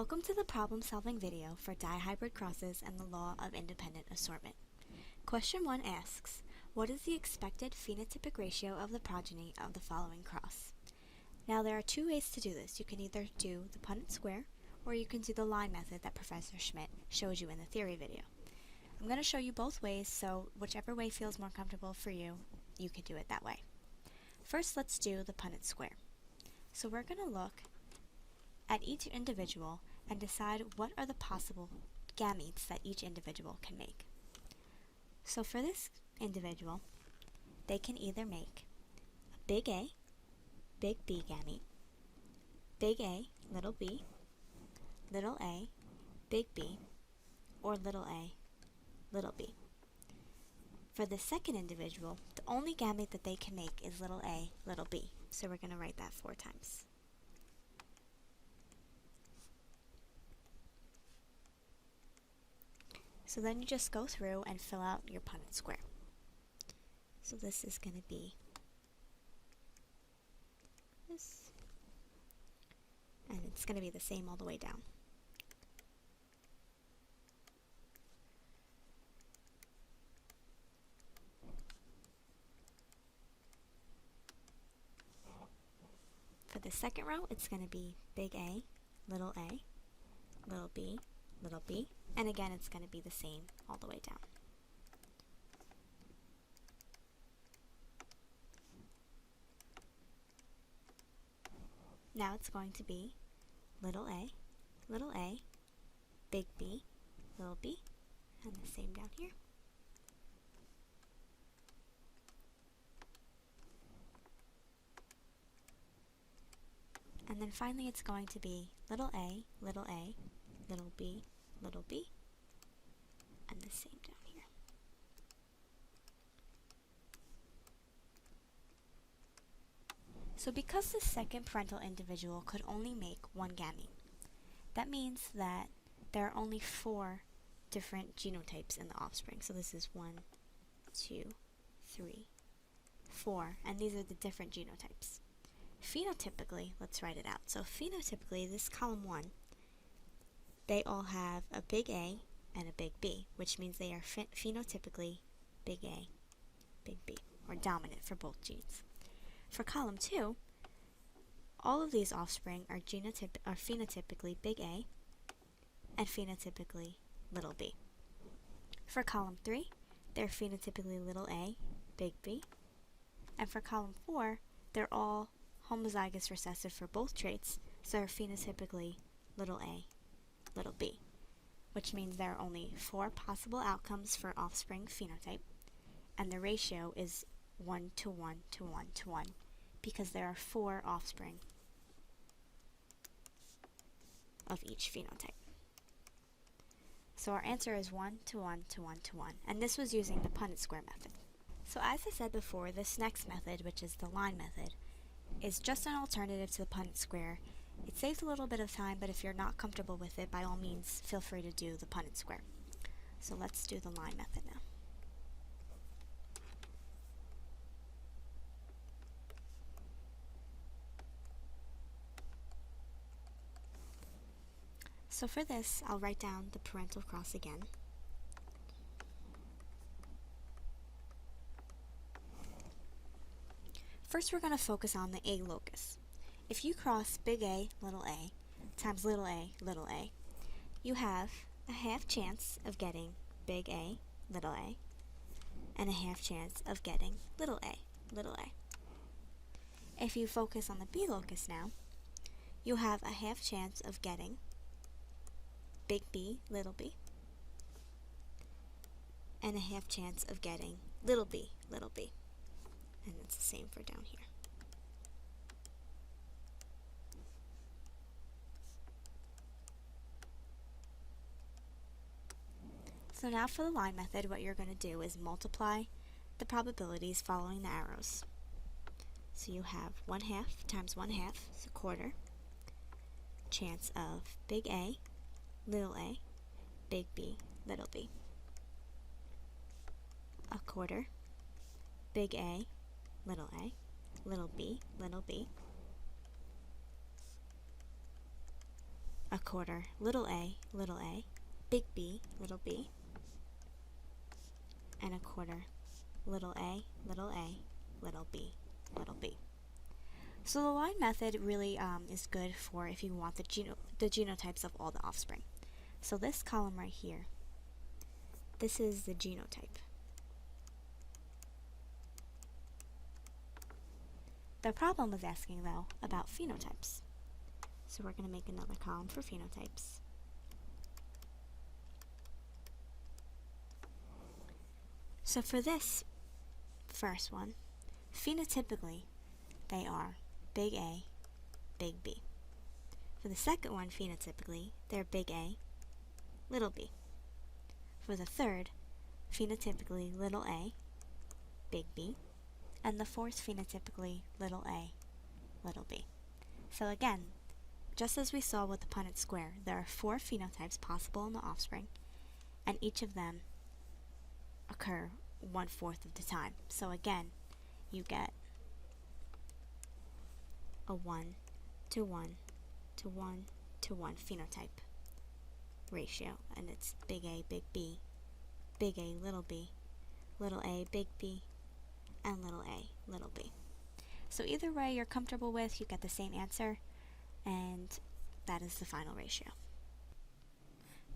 Welcome to the problem-solving video for dihybrid crosses and the law of independent assortment. Question 1 asks, what is the expected phenotypic ratio of the progeny of the following cross? Now there are two ways to do this. You can either do the Punnett square, or you can do the line method that Professor Schmidt showed you in the theory video. I'm going to show you both ways, so whichever way feels more comfortable for you, you can do it that way. First, let's do the Punnett square. So we're going to look at each individual and decide what are the possible gametes that each individual can make. So for this individual, they can either make a big A, big B gamete, big A, little b, big B, or little a, little b. For the second individual, the only gamete that they can make is little a, little b. So we're going to write that 4 times. So then you just go through and fill out your Punnett square. So this is going to be this, and it's going to be the same all the way down. For the second row, it's going to be big A, little b, little b, and again it's going to be the same all the way down. Now it's going to be little a, big B, little b, and the same down here. And then finally it's going to be little a, little b, and the same down here. So because the second parental individual could only make one gamete, that means that there are only 4 different genotypes in the offspring. So this is 1, 2, 3, 4, and these are the different genotypes. Phenotypically, let's write it out. So phenotypically, this column 1, they all have a big A and a big B, which means they are phenotypically big A, big B, or dominant for both genes. For column 2, all of these offspring are phenotypically big A and phenotypically little b. For column 3, they're phenotypically little a, big B, and for column 4, they're all homozygous recessive for both traits, so they're phenotypically little a, little b, which means there are only 4 possible outcomes for offspring phenotype, and the ratio is 1 to 1 to 1 to 1, because there are 4 offspring of each phenotype. So our answer is 1 to 1 to 1 to 1, and this was using the Punnett square method. So as I said before, this next method, which is the line method, is just an alternative to the Punnett square. It saves a little bit of time, but if you're not comfortable with it, by all means, feel free to do the Punnett square. So let's do the line method now. So for this, I'll write down the parental cross again. First, we're going to focus on the A locus. If you cross big A times little a, you have a half chance of getting big A, and a half chance of getting little a. If you focus on the B locus now, you have a half chance of getting big B, and a half chance of getting little b. And it's the same for down here. So now for the line method, what you're going to do is multiply the probabilities following the arrows. So you have 1/2 times 1/2 is a quarter chance of big A, big B, little b. A quarter, big A, little b, a quarter little a, big B, little b, and a quarter little a, little b, little b. So the line method really is good for if you want the genotypes of all the offspring. So this column right here, this is the genotype. The problem was asking, though, about phenotypes. So we're going to make another column for phenotypes. So for this first one, phenotypically, they are big A, big B. For the second one, phenotypically, they're big A, little b. For the third, phenotypically, little a, big B. And the fourth, phenotypically, little a, little b. So again, just as we saw with the Punnett square, there are 4 phenotypes possible in the offspring, and each of them occur 1/4 of the time. So again, you get a 1 to 1 to 1 to 1 phenotype ratio, and it's big A, big B, big A, little b, little a, big B, and little a, little b. So either way you're comfortable with, you get the same answer, and that is the final ratio.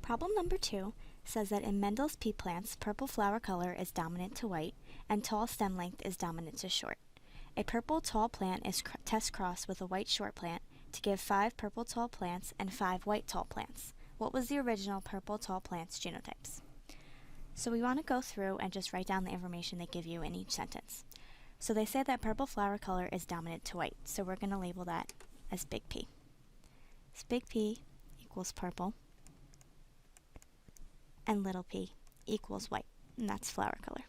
Problem number 2 says that in Mendel's pea plants, purple flower color is dominant to white, and tall stem length is dominant to short. A purple tall plant is test crossed with a white short plant to give 5 purple tall plants and 5 white tall plants. What was the original purple tall plant's genotypes? So we want to go through and just write down the information they give you in each sentence. So they say that purple flower color is dominant to white, so we're going to label that as big P. So big P equals purple, and little p equals white, and that's flower color.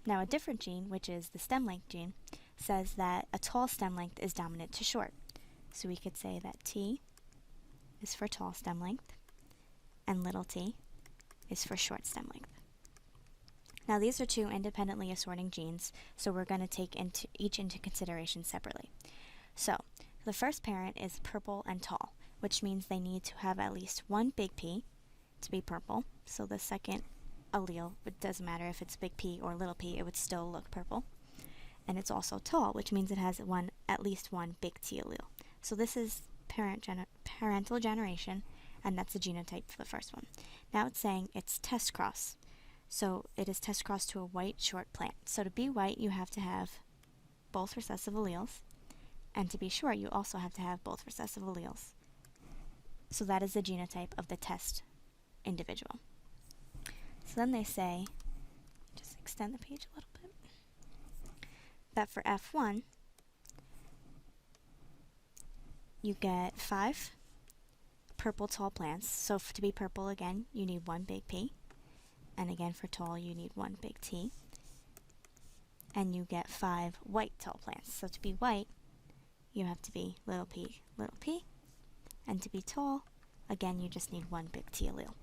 Now a different gene, which is the stem length gene, says that a tall stem length is dominant to short. So we could say that T is for tall stem length, and little t is for short stem length. Now these are 2 independently assorting genes, so we're going to take each into consideration separately. So the first parent is purple and tall, which means they need to have at least 1 big P to be purple. So the second allele, it doesn't matter if it's big P or little p, it would still look purple. And it's also tall, which means it has at least one big T allele. So this is parental generation, and that's the genotype for the first one. Now it's saying it's test cross. So it is test cross to a white short plant. So to be white, you have to have both recessive alleles, and to be short, you also have to have both recessive alleles. So that is the genotype of the test individual. So then they say, just extend the page a little bit, that for F1, you get 5 purple tall plants. So to be purple, again, you need 1 big P. And again, for tall, you need 1 big T. And you get 5 white tall plants. So to be white, you have to be little p, and to be tall, again, you just need 1 big T allele.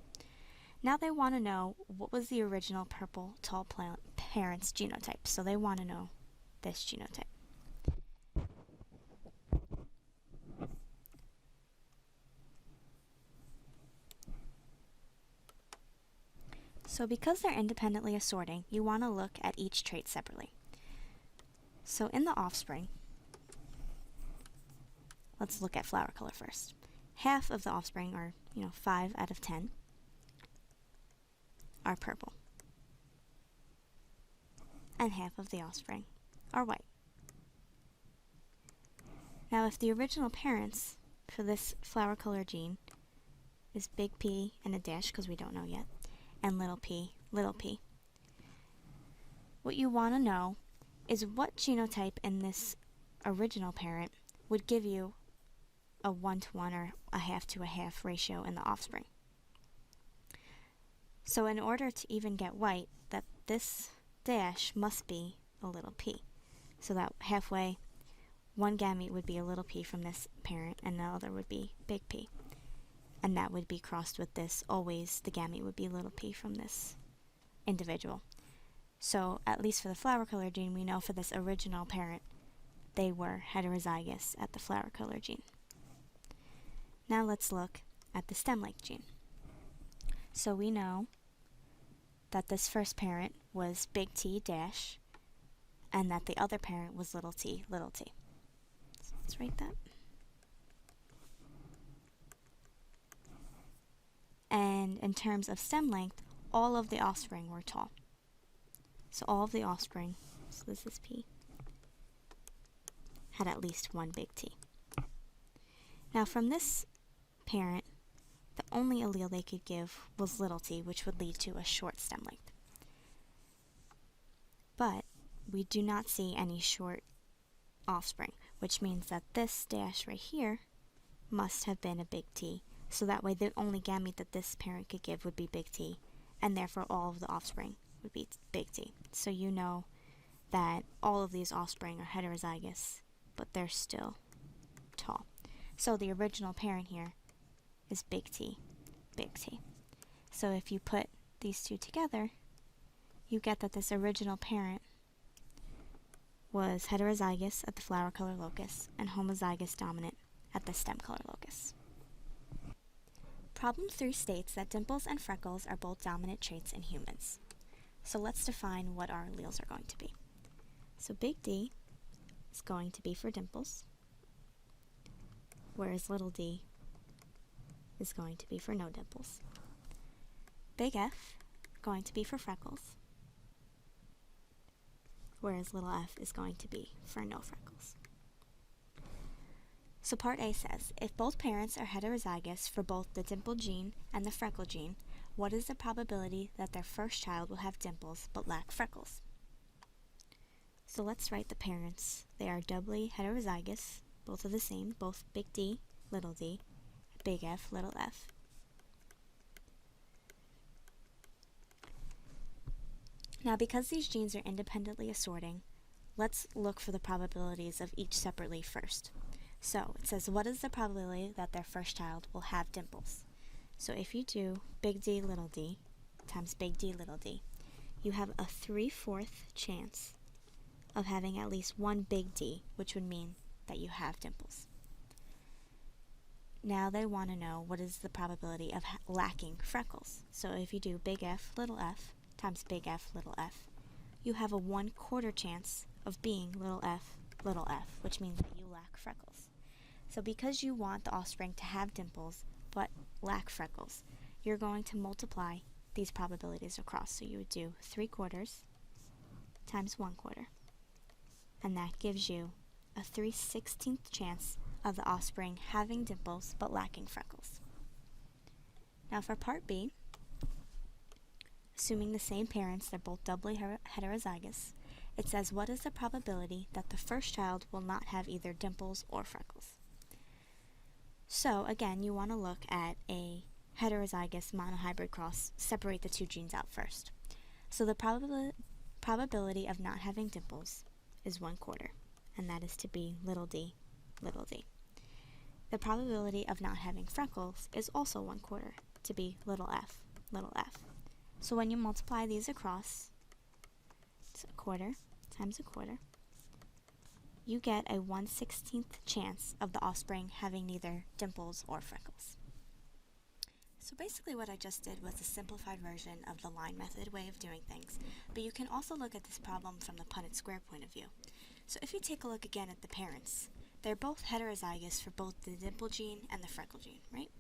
Now they want to know what was the original purple tall plant parent's genotype. So they want to know this genotype. So because they're independently assorting, you want to look at each trait separately. So in the offspring, let's look at flower color first. Half of the offspring, or 5 out of 10, are purple. And half of the offspring are white. Now if the original parents for this flower color gene is big P and a dash, because we don't know yet, and little p, what you want to know is what genotype in this original parent would give you a 1-to-1 or a 1/2-to-1/2 ratio in the offspring. So in order to even get white, that this dash must be a little p. So that halfway, one gamete would be a little p from this parent, and the other would be big P. And that would be crossed with this. Always the gamete would be little p from this individual. So at least for the flower color gene, we know for this original parent, they were heterozygous at the flower color gene. Now let's look at the stem length gene. So we know that this first parent was big T dash, and that the other parent was little t, little t. So let's write that. And in terms of stem length, all of the offspring were tall. So all of the offspring, so this is P, had at least one big T. Now from this parent, the only allele they could give was little t, which would lead to a short stem length. But we do not see any short offspring, which means that this dash right here must have been a big T, so that way the only gamete that this parent could give would be big T, and therefore all of the offspring would be big T. So you know that all of these offspring are heterozygous, but they're still tall. So the original parent here is big T, big T. So if you put these two together, you get that this original parent was heterozygous at the flower color locus and homozygous dominant at the stem color locus. Problem 3 states that dimples and freckles are both dominant traits in humans. So let's define what our alleles are going to be. So big D is going to be for dimples, whereas little d is going to be for no dimples. Big F going to be for freckles, whereas little f is going to be for no freckles. So part A says, if both parents are heterozygous for both the dimple gene and the freckle gene, what is the probability that their first child will have dimples but lack freckles? So let's write the parents. They are doubly heterozygous, both are the same, both big D, little d, big F, little f. Now because these genes are independently assorting, let's look for the probabilities of each separately first. So it says, what is the probability that their first child will have dimples? So if you do big D little d times big D little d, you have a 3/4 chance of having at least one big D, which would mean that you have dimples. Now they want to know what is the probability of lacking freckles. So if you do big F little f times big F little f, you have a 1/4 chance of being little f, which means that you lack freckles. So because you want the offspring to have dimples but lack freckles, you're going to multiply these probabilities across. So you would do 3/4 times 1/4, and that gives you a 3/16 chance of the offspring having dimples but lacking freckles. Now for part B, assuming the same parents, they're both doubly heterozygous, it says, what is the probability that the first child will not have either dimples or freckles? So again, you want to look at a heterozygous monohybrid cross, separate the two genes out first. So the probability of not having dimples is 1/4, and that is to be little d, little d. The probability of not having freckles is also 1/4, to be little f, little f. So when you multiply these across, it's 1/4 times 1/4, you get a 1/16 chance of the offspring having neither dimples or freckles. So basically what I just did was a simplified version of the line method way of doing things, but you can also look at this problem from the Punnett square point of view. So if you take a look again at the parents, they're both heterozygous for both the dimple gene and the freckle gene, right?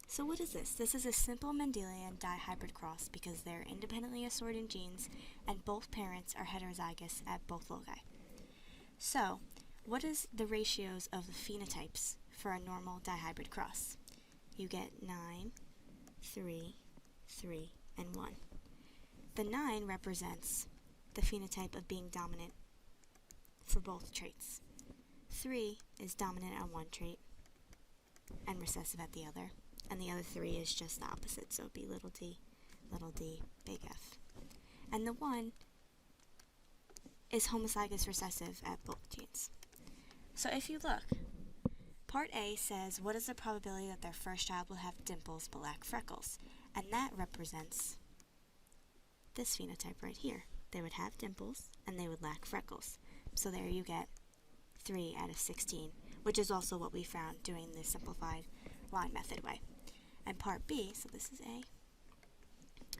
So what is this? This is a simple Mendelian dihybrid cross because they're independently assorted genes and both parents are heterozygous at both loci. So, what is the ratios of the phenotypes for a normal dihybrid cross? You get 9, 3, 3, and 1. The 9 represents the phenotype of being dominant for both traits. 3 is dominant on one trait and recessive at the other, and the other 3 is just the opposite, so it'd be little d, big F. And the 1 is homozygous recessive at both genes. So if you look, part A says, what is the probability that their first child will have dimples but lack freckles? And that represents this phenotype right here, they would have dimples, and they would lack freckles. So there you get 3 out of 16, which is also what we found doing the simplified line method way. And part B, so this is A.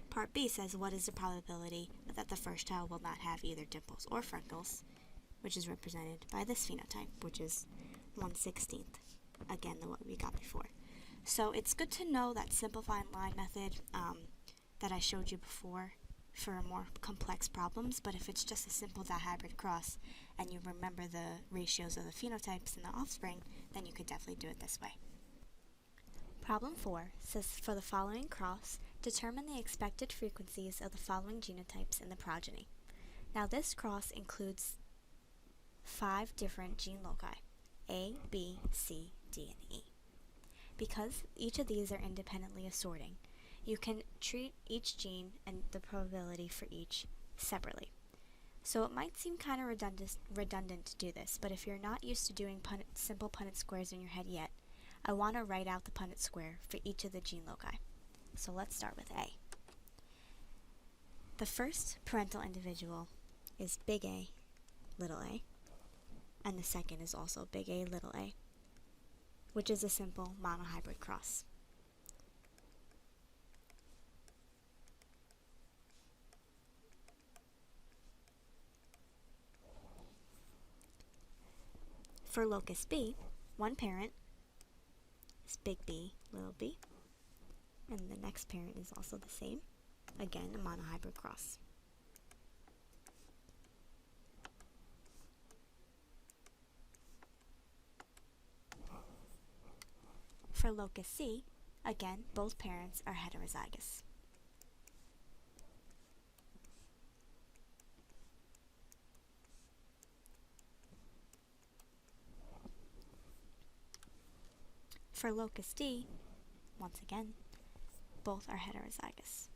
Part B says what is the probability that the first child will not have either dimples or freckles, which is represented by this phenotype, which is 1/16, again, the one we got before. So it's good to know that simplified line method that I showed you before for more complex problems, but if it's just a simple dihybrid cross and you remember the ratios of the phenotypes in the offspring, then you could definitely do it this way. Problem 4 says for the following cross, determine the expected frequencies of the following genotypes in the progeny. Now this cross includes 5 different gene loci, A, B, C, D, and E. Because each of these are independently assorting, you can treat each gene and the probability for each separately. So it might seem kind of redundant to do this, but if you're not used to doing simple Punnett squares in your head yet, I want to write out the Punnett square for each of the gene loci. So let's start with A. The first parental individual is big A, little a, and the second is also big A, little a, which is a simple monohybrid cross. For locus B, one parent is big B, little b, and the next parent is also the same, again a monohybrid cross. For locus C, again both parents are heterozygous. For locus D, once again, both are heterozygous.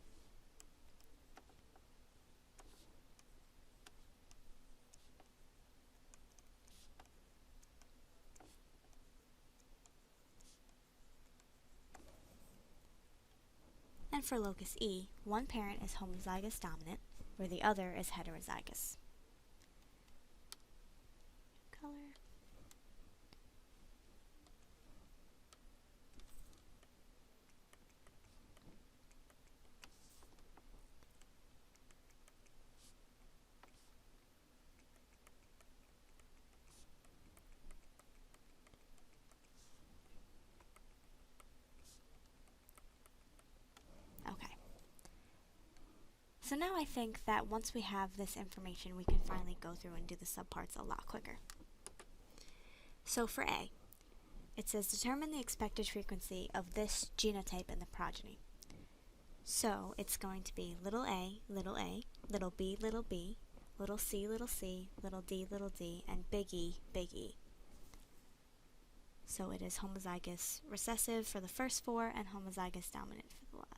And for locus E, one parent is homozygous dominant, where the other is heterozygous. Color. So now I think that once we have this information, we can finally go through and do the subparts a lot quicker. So for A, it says determine the expected frequency of this genotype in the progeny. So it's going to be little a, little b, little b, little c, little d, and big E, big E. So it is homozygous recessive for the first 4 and homozygous dominant for the last.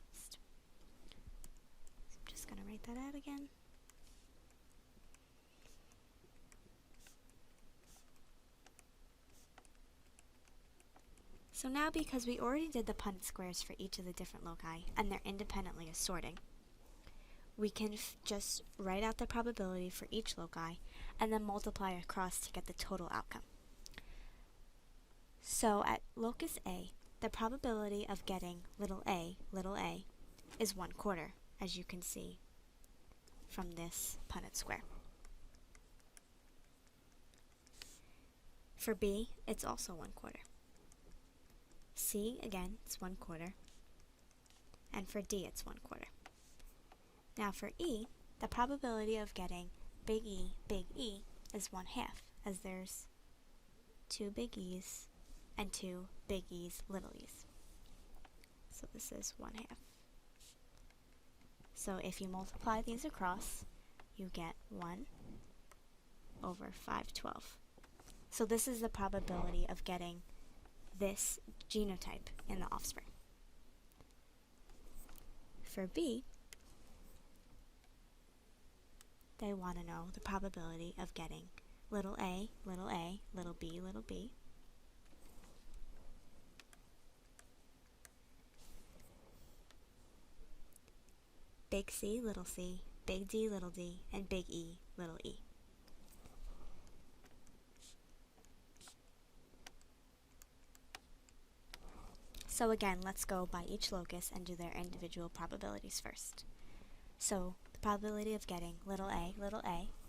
Just going to write that out again. So now, because we already did the Punnett squares for each of the different loci, and they're independently assorting, we can just write out the probability for each loci, and then multiply across to get the total outcome. So at locus A, the probability of getting little a, is 1/4. As you can see from this Punnett square. For B, it's also 1/4. C, again, it's 1/4. And for D, it's 1/4. Now for E, the probability of getting big E is 1/2, as there's 2 big E's and 2 big E's, little e's. So this is 1/2. So if you multiply these across, you get 1 over 5/12. So this is the probability of getting this genotype in the offspring. For B, they want to know the probability of getting little a, little b, big C, big D, little d, and big E, little e. So again, let's go by each locus and do their individual probabilities first. So the probability of getting little a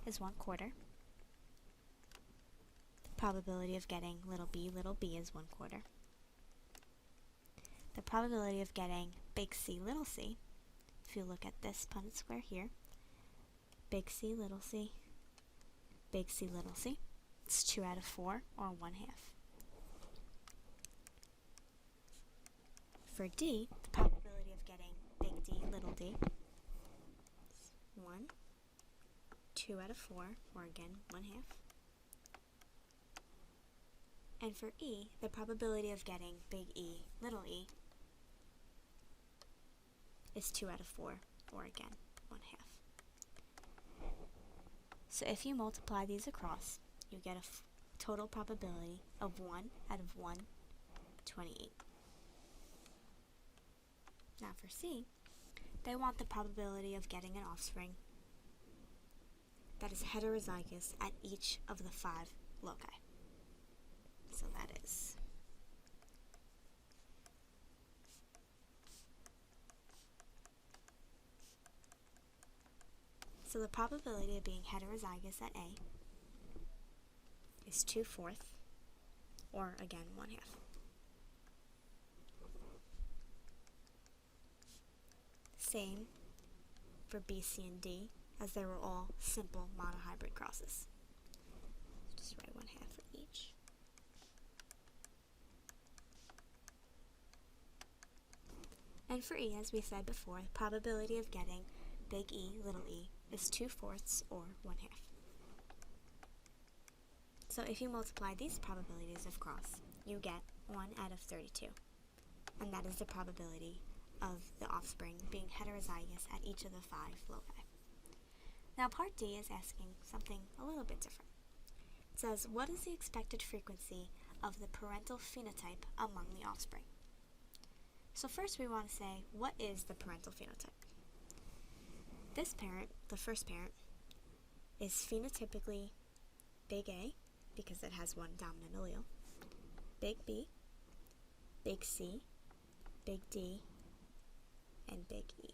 is 1/4. The probability of getting little b is 1/4. The probability of getting big C, if you look at this Punnett square here, big C, big C, it's 2 out of 4, or 1/2. For D, the probability of getting big D, is 1, 2 out of 4, or again 1/2. And for E, the probability of getting big E, little e, is 2 out of 4, or again 1/2. So if you multiply these across, you get a total probability of 1 out of 1/28. Now for C, they want the probability of getting an offspring that is heterozygous at each of the 5 loci. So that is So the probability of being heterozygous at A is 2/4, or again 1/2. Same for B, C, and D, as they were all simple monohybrid crosses. Just write 1/2 for each. And for E, as we said before, the probability of getting big E, little e, is 2/4, or 1/2. So if you multiply these probabilities of cross, you get 1 out of 32. And that is the probability of the offspring being heterozygous at each of the 5 loci. Now part D is asking something a little bit different. It says, what is the expected frequency of the parental phenotype among the offspring? So first we want to say, what is the parental phenotype? This parent, the first parent, is phenotypically big A, because it has one dominant allele, big B, big C, big D, and big E.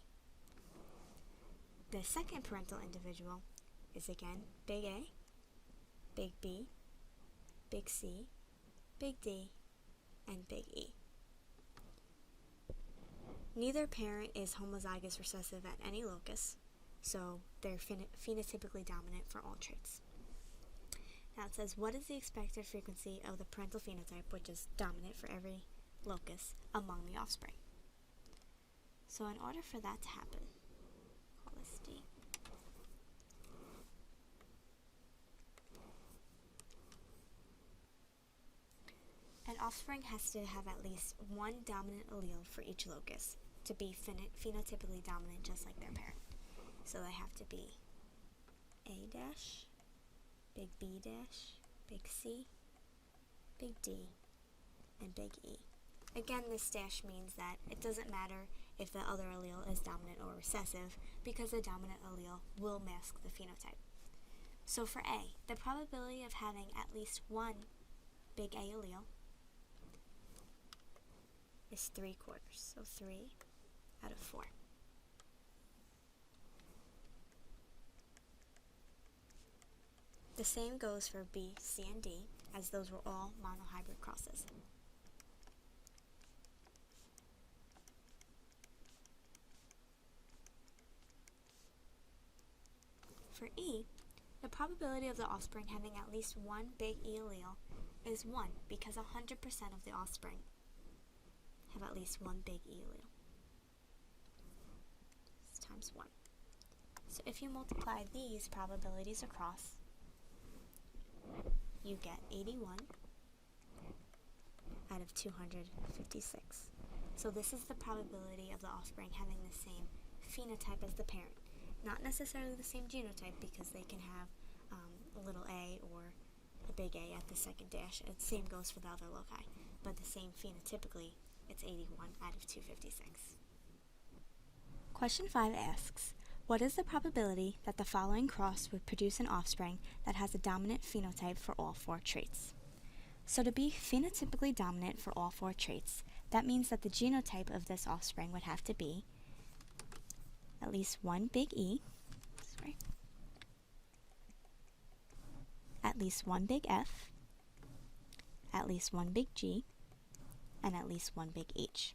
The second parental individual is again big A, big B, big C, big D, and big E. Neither parent is homozygous recessive at any locus, so they're phenotypically dominant for all traits. Now it says, what is the expected frequency of the parental phenotype, which is dominant for every locus, among the offspring? So in order for that to happen, call this D. An offspring has to have at least one dominant allele for each locus to be phenotypically dominant, just like their parent. So they have to be A dash, big B dash, big C, big D, and big E. Again, this dash means that it doesn't matter if the other allele is dominant or recessive, because the dominant allele will mask the phenotype. So for A, the probability of having at least one big A allele is 3/4, so 3 out of 4. The same goes for B, C, and D, as those were all monohybrid crosses. For E, the probability of the offspring having at least one big E allele is 1, because 100% of the offspring have at least one big E allele. It's times 1. So if you multiply these probabilities across, you get 81 out of 256. So this is the probability of the offspring having the same phenotype as the parent. Not necessarily the same genotype, because they can have a little a or a big A at the second dash. And the same goes for the other loci, but the same phenotypically, it's 81 out of 256. Question 5 asks, What is the probability that the following cross would produce an offspring that has a dominant phenotype for all 4 traits? So to be phenotypically dominant for all 4 traits, that means that the genotype of this offspring would have to be at least one big E, at least one big F, at least one big G, and at least one big H.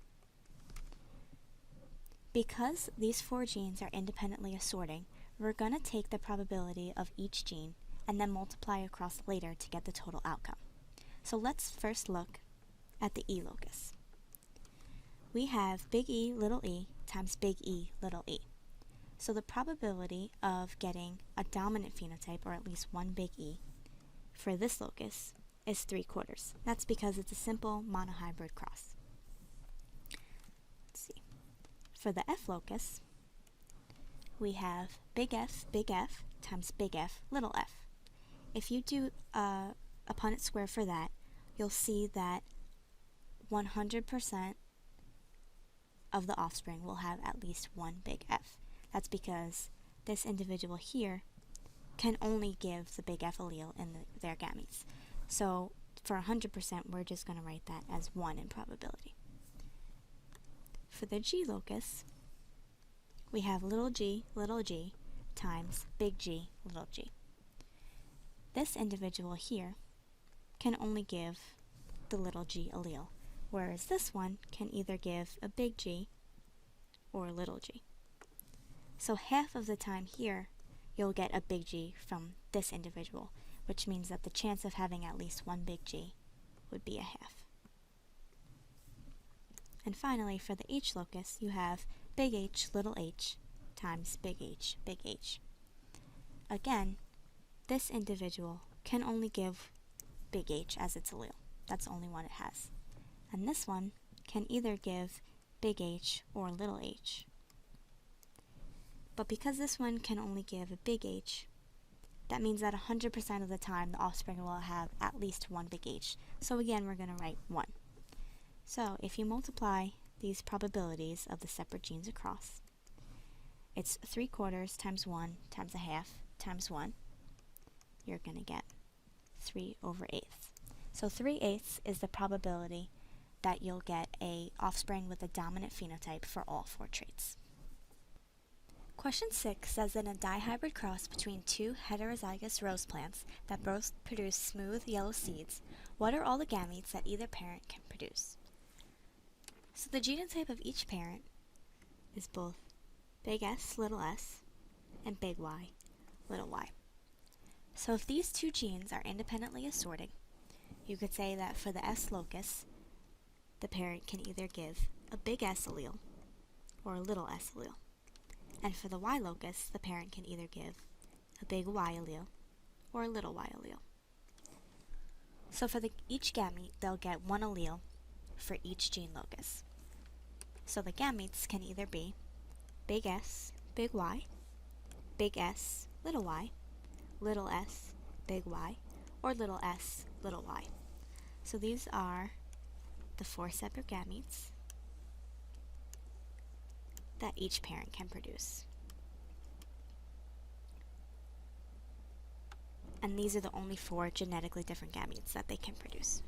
Because these 4 genes are independently assorting, we're going to take the probability of each gene and then multiply across later to get the total outcome. So let's first look at the E locus. We have big E little e times big E little e. So the probability of getting a dominant phenotype, or at least one big E, for this locus is 3/4. That's because it's a simple monohybrid cross. Let's see. For the F locus, we have big F times big F little f. If you do a Punnett square for that, you'll see that 100% of the offspring will have at least one big F. That's because this individual here can only give the big F allele in their gametes. So for 100%, we're just going to write that as 1 in probability. For the G locus, we have little g times big G little g. This individual here can only give the little g allele, whereas this one can either give a big G or a little g. So half of the time here, you'll get a big G from this individual, which means that the chance of having at least one big G would be a half. And finally, for the H locus, you have big H little h times big H big H. Again, this individual can only give big H as its allele. That's the only one it has. And this one can either give big H or little h. But because this one can only give a big H, that means that 100% of the time the offspring will have at least one big H. So again, we're going to write 1. So if you multiply these probabilities of the separate genes across, it's 3/4 times 1 times a half times 1. You're going to get 3/8. So 3/8 is the probability that you'll get a offspring with a dominant phenotype for all 4 traits. Question 6 says that in a dihybrid cross between 2 heterozygous rose plants that both produce smooth yellow seeds, what are all the gametes that either parent can produce? So the genotype of each parent is both big S little s and big Y little y. So if these 2 genes are independently assorting, you could say that for the S locus, the parent can either give a big S allele or a little s allele. And for the Y locus, the parent can either give a big Y allele or a little y allele. So for each gamete, they'll get one allele for each gene locus. So the gametes can either be big S, big Y, big S, little s, big Y, or little s, little y. So these are the 4 separate gametes that each parent can produce. And these are the only 4 genetically different gametes that they can produce.